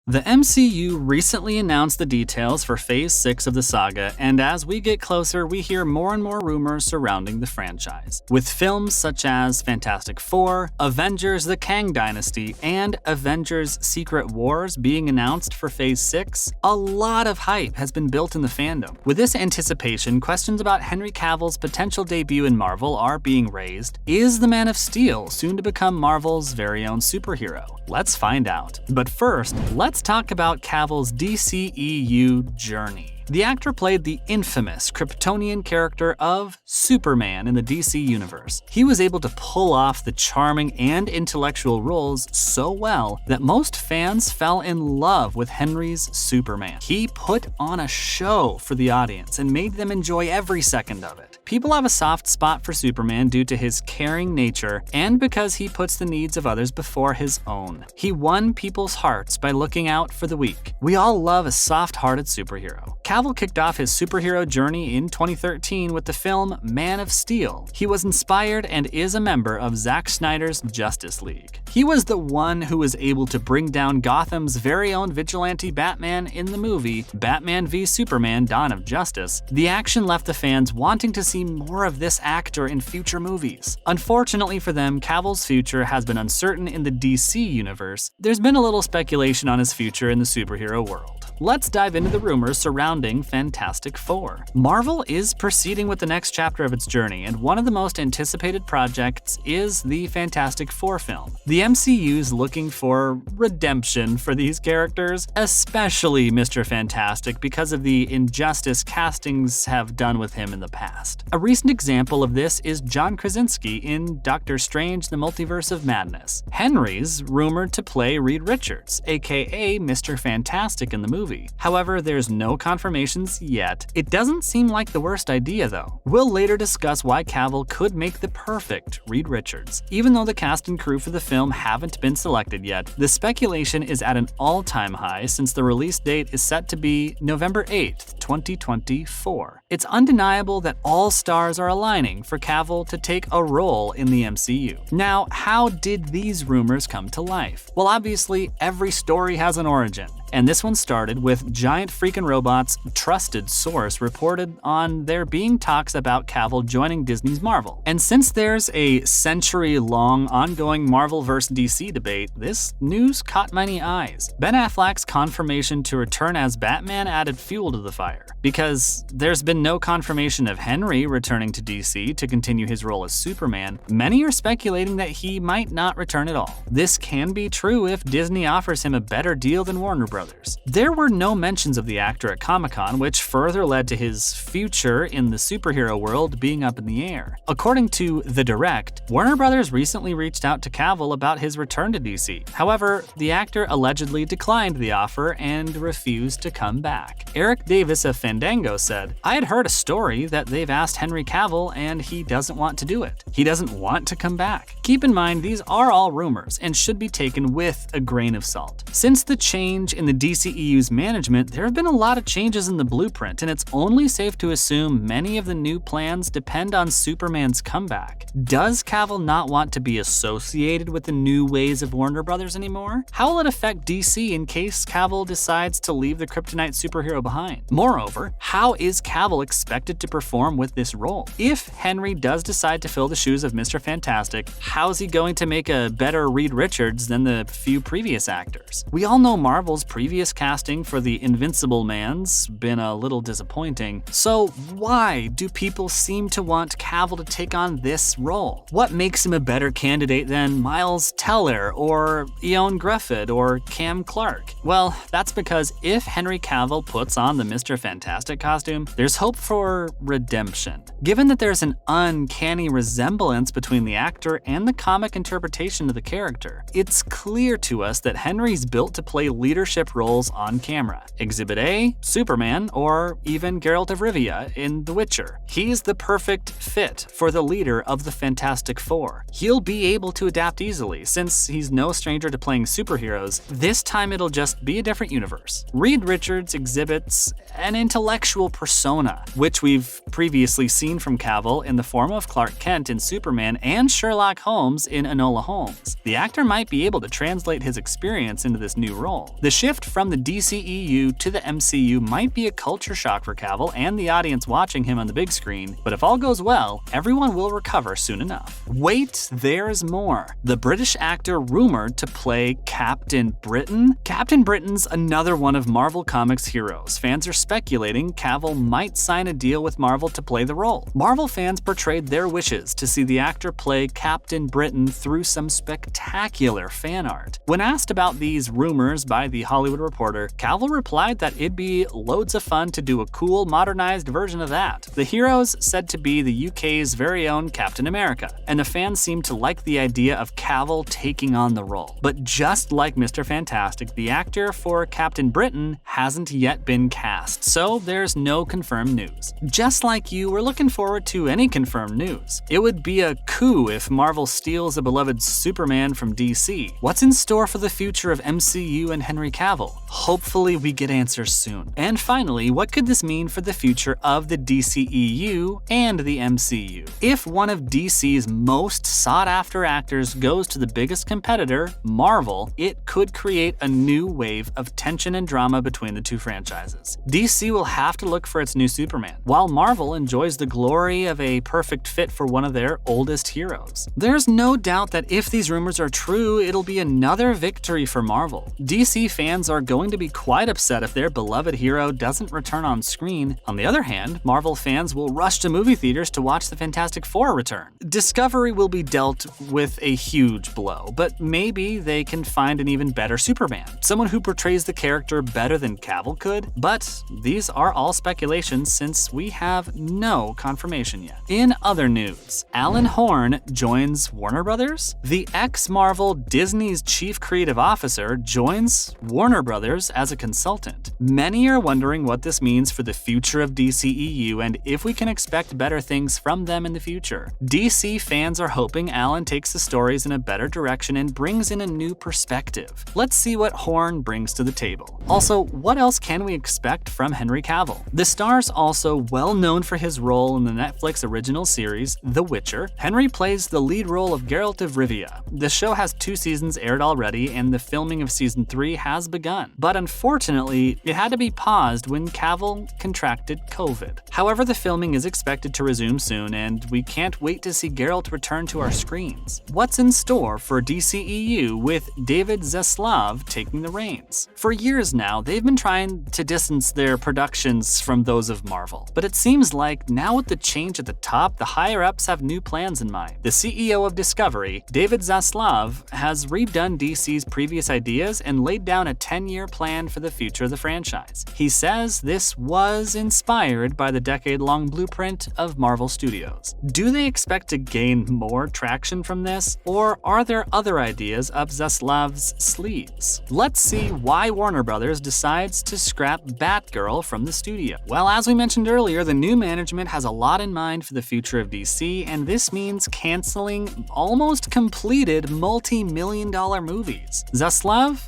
The MCU recently announced the details for Phase 6 of the saga, and as we get closer, we hear more and more rumors surrounding the franchise. With films such as Fantastic Four, Avengers The Kang Dynasty, and Avengers Secret Wars being announced for Phase 6, a lot of hype has been built in the fandom. With this anticipation, questions about Henry Cavill's potential debut in Marvel are being raised. Is the Man of Steel soon to become Marvel's very own superhero? Let's find out. But first, let's talk about Cavill's DCEU journey. The actor played the infamous Kryptonian character of Superman in the DC universe. He was able to pull off the charming and intellectual roles so well that most fans fell in love with Henry's Superman. He put on a show for the audience and made them enjoy every second of it. People have a soft spot for Superman due to his caring nature and because he puts the needs of others before his own. He won people's hearts by looking out for the weak. We all love a soft-hearted superhero. Cavill kicked off his superhero journey in 2013 with the film Man of Steel. He was inspired and is a member of Zack Snyder's Justice League. He was the one who was able to bring down Gotham's very own vigilante Batman in the movie Batman v Superman: Dawn of Justice. The action left the fans wanting to see more of this actor in future movies. Unfortunately for them, Cavill's future has been uncertain in the DC universe. There's been a little speculation on his future in the superhero world. Let's dive into the rumors surrounding Fantastic Four. Marvel is proceeding with the next chapter of its journey, and one of the most anticipated projects is the Fantastic Four film. The MCU's looking for redemption for these characters, especially Mr. Fantastic, because of the injustice castings have done with him in the past. A recent example of this is John Krasinski in Doctor Strange: The Multiverse of Madness. Henry's rumored to play Reed Richards, aka Mr. Fantastic in the movie. However, there's no confirmations yet. It doesn't seem like the worst idea though. We'll later discuss why Cavill could make the perfect Reed Richards. Even though the cast and crew for the film haven't been selected yet, the speculation is at an all-time high since the release date is set to be November 8th, 2024. It's undeniable that all stars are aligning for Cavill to take a role in the MCU. Now, how did these rumors come to life? Well, obviously, every story has an origin. And this one started with Giant Freakin' Robot's trusted source reported on there being talks about Cavill joining Disney's Marvel. And since there's a century-long ongoing Marvel vs. DC debate, this news caught many eyes. Ben Affleck's confirmation to return as Batman added fuel to the fire. Because there's been no confirmation of Henry returning to DC to continue his role as Superman, many are speculating that he might not return at all. This can be true if Disney offers him a better deal than Warner Bros. There were no mentions of the actor at Comic-Con, which further led to his future in the superhero world being up in the air. According to The Direct, Warner Bros. Recently reached out to Cavill about his return to DC. However, the actor allegedly declined the offer and refused to come back. Eric Davis of Fandango said, "I had heard a story that they've asked Henry Cavill and he doesn't want to do it. He doesn't want to come back." Keep in mind, these are all rumors and should be taken with a grain of salt. Since the change in the DCEU's management, there have been a lot of changes in the blueprint, and it's only safe to assume many of the new plans depend on Superman's comeback. Does Cavill not want to be associated with the new ways of Warner Bros. Anymore? How will it affect DC in case Cavill decides to leave the Kryptonite superhero behind? Moreover, how is Cavill expected to perform with this role? If Henry does decide to fill the shoes of Mr. Fantastic, how's he going to make a better Reed Richards than the few previous actors? We all know Marvel's previous casting for the Invincible Man's been a little disappointing, so why do people seem to want Cavill to take on this role? What makes him a better candidate than Miles Teller or Ioan Gruffudd or Cam Clark? Well, that's because if Henry Cavill puts on the Mr. Fantastic costume, there's hope for redemption. Given that there's an uncanny resemblance between the actor and the comic interpretation of the character, it's clear to us that Henry's built to play leadership roles on camera. Exhibit A, Superman, or even Geralt of Rivera in The Witcher. He's the perfect fit for the leader of the Fantastic Four. He'll be able to adapt easily since he's no stranger to playing superheroes. This time it'll just be a different universe. Reed Richards exhibits an intellectual persona, which we've previously seen from Cavill in the form of Clark Kent in Superman and Sherlock Holmes in Enola Holmes. The actor might be able to translate his experience into this new role. The shift shift from the DCEU to the MCU might be a culture shock for Cavill and the audience watching him on the big screen, but if all goes well, everyone will recover soon enough. Wait, there's more. The British actor rumored to play Captain Britain? Captain Britain's another one of Marvel Comics' heroes. Fans are speculating Cavill might sign a deal with Marvel to play the role. Marvel fans portrayed their wishes to see the actor play Captain Britain through some spectacular fan art. When asked about these rumors by The Hollywood Reporter, Cavill replied that it'd be loads of fun to do a cool, modernized version of that. The hero's said to be the UK's very own Captain America, and the fans seem to like the idea of Cavill taking on the role. But just like Mr. Fantastic, the actor for Captain Britain hasn't yet been cast, so there's no confirmed news. Just like you, we're looking forward to any confirmed news. It would be a coup if Marvel steals a beloved Superman from DC. What's in store for the future of MCU and Henry Cavill? Hopefully we get answers soon. And finally, what could this mean for the future of the DCEU and the MCU? If one of DC's most sought-after actors goes to the biggest competitor, Marvel, it could create a new wave of tension and drama between the two franchises. DC will have to look for its new Superman, while Marvel enjoys the glory of a perfect fit for one of their oldest heroes. There's no doubt that if these rumors are true, it'll be another victory for Marvel. DC fans are going to be quite upset if their beloved hero doesn't return on screen. On the other hand, Marvel fans will rush to movie theaters to watch the Fantastic Four return. Discovery will be dealt with a huge blow, but maybe they can find an even better Superman, someone who portrays the character better than Cavill could. But these are all speculations since we have no confirmation yet. In other news, Alan Horn joins Warner Brothers? The ex-Marvel Disney's chief creative officer joins Warner Brothers as a consultant. Many are wondering what this means for the future of DCEU and if we can expect better things from them in the future. DC fans are hoping Alan takes the stories in a better direction and brings in a new perspective. Let's see what Horn brings to the table. Also, what else can we expect from Henry Cavill? The star's also well known for his role in the Netflix original series, The Witcher. Henry plays the lead role of Geralt of Rivera. The show has 2 seasons aired already, and the filming of season 3 has begun. But unfortunately, it had to be paused when Cavill contracted COVID. However, the filming is expected to resume soon, and we can't wait to see Geralt return to our screens. What's in store for DCEU with David Zaslav taking the reins? For years now, they've been trying to distance their productions from those of Marvel. But it seems like now with the change at the top, the higher-ups have new plans in mind. The CEO of Discovery, David Zaslav, has redone DC's previous ideas and laid down a 10-year plan for the future of the franchise. He says this was inspired by the decade-long blueprint of Marvel Studios. Do they expect to gain more traction from this, or are there other ideas up Zaslav's sleeves? Let's see why Warner Brothers decides to scrap Batgirl from the studio. Well, as we mentioned earlier, the new management has a lot in mind for the future of DC, and this means canceling almost completed multi-million-dollar movies. Zaslav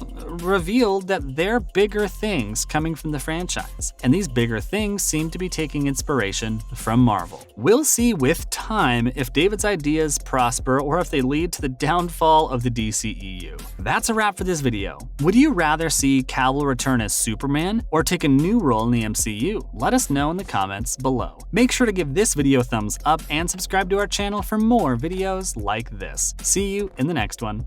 revealed that there are bigger things coming from the franchise, and these bigger things seem to be taking inspiration from Marvel. We'll see with time if David's ideas prosper or if they lead to the downfall of the DCEU. That's a wrap for this video. Would you rather see Cavill return as Superman or take a new role in the MCU? Let us know in the comments below. Make sure to give this video a thumbs up and subscribe to our channel for more videos like this. See you in the next one.